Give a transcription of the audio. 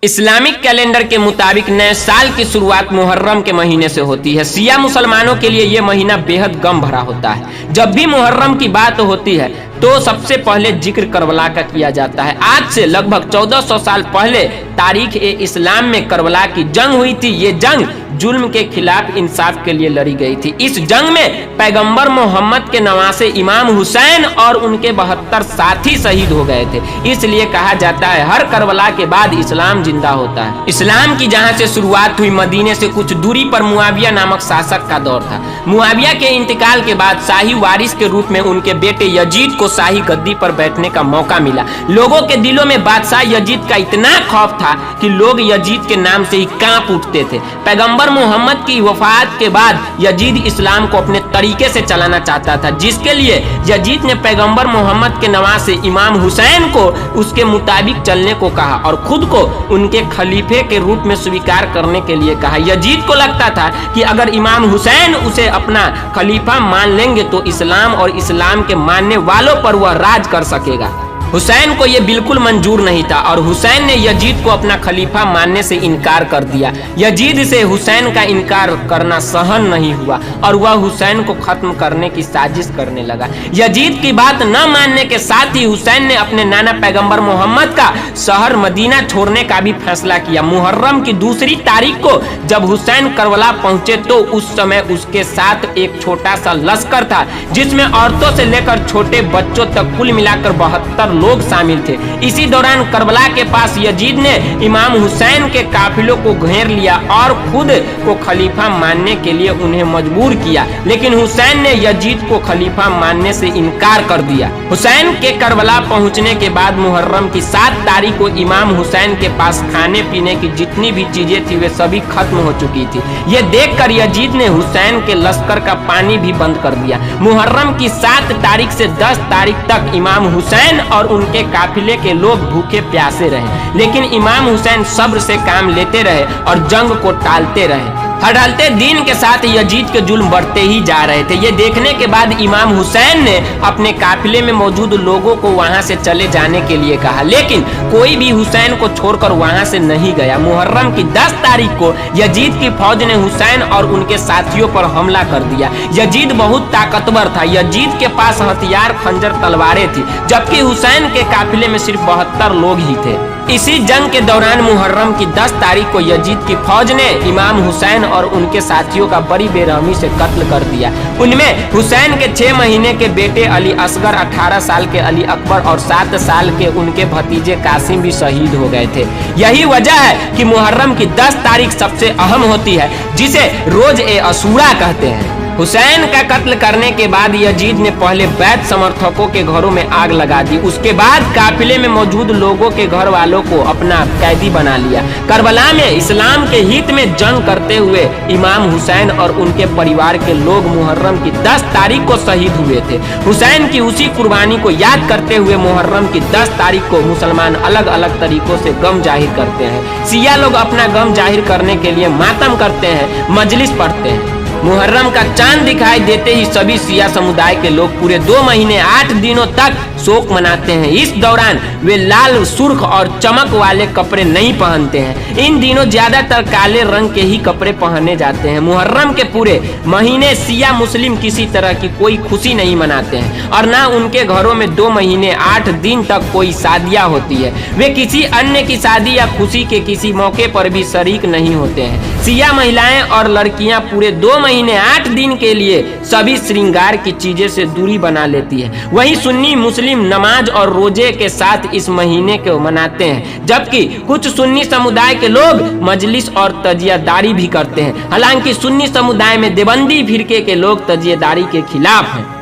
Islamic calendar के मुताबिक नए साल की शुरुआत मुहर्रम के महीने से होती है। शिया मुसलमानों के लिए ये महीना बेहद गम भरा होता है। जब भी मुहर्रम की बात होती है तो सबसे पहले जिक्र करबला का किया जाता है। आज से लगभग 1400 साल पहले तारीख ए इस्लाम में करबला की जंग हुई थी। ये जंग जुल्म के खिलाफ इंसाफ के लिए लड़ी गई थी। इस जंग में पैगंबर मोहम्मद के नवासे इमाम हुसैन और उनके 72 साथी शहीद हो गए थे। इसलिए कहा जाता है हर करबला के बाद इस्लाम जिंदा होता है। इस्लाम की जहां से शुरुआत हुई, मदीने से कुछ दूरी पर मुआविया नामक शासक का दौर था। मुआविया के इंतकाल के बाद शाही वारिस के रूप में उनके बेटे यजीद को शाही गद्दी पर बैठने का मौका मिला। लोगों के दिलों में बादशाह यजीद का इतना खौफ था कि लोग यजीद के नाम से ही कांप उठते थे। पैगंबर मोहम्मद की वफात के बाद यजीद इस्लाम को अपने तरीके से चलाना चाहता था, जिसके लिए यजीद ने पैगंबर मोहम्मद के नवासे इमाम हुसैन को उसके मुताबिक चलने को कहा और खुद को उनके खलीफे के रूप में स्वीकार करने के लिए कहा। यजीद को लगता था कि अगर इमाम हुसैन उसे अपना खलीफा मान लेंगे तो इस्लाम और इस्लाम के मानने वालों पर वह राज कर सकेगा। हुसैन को यह बिल्कुल मंजूर नहीं था और हुसैन ने यजीद को अपना खलीफा मानने से इनकार कर दिया। यजीद से हुसैन का इनकार करना सहन नहीं हुआ और वह हुसैन को खत्म करने की साजिश करने लगा। यजीद की बात न मानने के साथ ही हुसैन ने अपने नाना पैगंबर मोहम्मद का शहर मदीना छोड़ने का भी फैसला किया। मुहर्रम की दूसरी तारीख को जब हुसैन करबला पहुंचे तो उस समय उसके साथ एक छोटा सा लश्कर था, जिसमें औरतों से लेकर छोटे बच्चों तक कुल मिलाकर 72 लोग शामिल थे। इसी दौरान करबला के पास यजीद ने इमाम हुसैन के काफिलों को घेर लिया और खुद को खलीफा मानने के लिए उन्हें मजबूर किया, लेकिन हुसैन ने यजीद को खलीफा मानने से इनकार कर दिया। हुसैन के करबला पहुंचने के बाद मुहर्रम की 7 तारीख को इमाम हुसैन के पास खाने पीने की जितनी भी चीजें थी वे सभी खत्म हो चुकी थी। ये देखकर यजीद ने हुसैन के लश्कर का पानी भी बंद कर दिया। मुहर्रम की 7 तारीख से 10 तारीख तक इमाम हुसैन और उनके काफिले के लोग भूखे प्यासे रहे, लेकिन इमाम हुसैन सब्र से काम लेते रहे और जंग को टालते रहे। ढलते दिन के साथ यजीद के जुल्म बढ़ते ही जा रहे थे। ये देखने के बाद इमाम हुसैन ने अपने काफिले में मौजूद लोगों को वहां से चले जाने के लिए कहा, लेकिन कोई भी हुसैन को छोड़कर वहां से नहीं गया। मुहर्रम की 10 तारीख को यजीद की फौज ने हुसैन और उनके साथियों पर हमला कर दिया। यजीद बहुत ताकतवर था। यजीद के पास हथियार, खंजर, तलवारें थी, जबकि हुसैन के काफिले में सिर्फ 72 लोग ही थे। इसी जंग के दौरान मुहर्रम की 10 तारीख को यजीद की फौज ने इमाम हुसैन और उनके साथियों का बड़ी बेरहमी से कत्ल कर दिया। उनमें हुसैन के 6 महीने के बेटे अली असगर, 18 साल के अली अकबर और 7 साल के उनके भतीजे कासिम भी शहीद हो गए थे। यही वजह है कि मुहर्रम की 10 तारीख सबसे अहम होती है, जिसे रोज ए अशूरा कहते हैं। हुसैन का कत्ल करने के बाद यजीद ने पहले बैत समर्थकों के घरों में आग लगा दी। उसके बाद काफिले में मौजूद लोगों के घर वालों को अपना कैदी बना लिया। करबला में इस्लाम के हित में जंग करते हुए इमाम हुसैन और उनके परिवार के लोग मुहर्रम की 10 तारीख को शहीद हुए थे। हुसैन की उसी कुर्बानी को याद करते हुए मुहर्रम की 10 तारीख को मुसलमान अलग अलग तरीकों से गम जाहिर करते हैं। शिया लोग अपना गम जाहिर करने के लिए मातम करते हैं, मजलिस पढ़ते हैं। मुहर्रम का चांद दिखाई देते ही सभी शिया समुदाय के लोग पूरे 2 महीने 8 दिनों तक शोक मनाते हैं। इस दौरान वे लाल, सुर्ख और चमक वाले कपड़े नहीं पहनते हैं। इन दिनों ज्यादातर काले रंग के ही कपड़े पहने जाते हैं। मुहर्रम के पूरे महीने शिया मुस्लिम किसी तरह की कोई खुशी नहीं मनाते हैं और ना उनके घरों में 2 महीने 8 दिन तक कोई शादियां होती है। वे किसी अन्य की शादी या खुशी के किसी मौके पर भी शरीक नहीं होते हैं। शिया महिलाएं और लड़कियां पूरे 2 महीने 8 दिन के लिए सभी श्रृंगार की चीजें से दूरी बना लेती है। वहीं सुन्नी मुस्लिम नमाज और रोजे के साथ इस महीने को मनाते हैं, जबकि कुछ सुन्नी समुदाय के लोग मजलिस और तजियादारी भी करते हैं। हालांकि सुन्नी समुदाय में देवबंदी फिरके के लोग तजियादारी के खिलाफ हैं।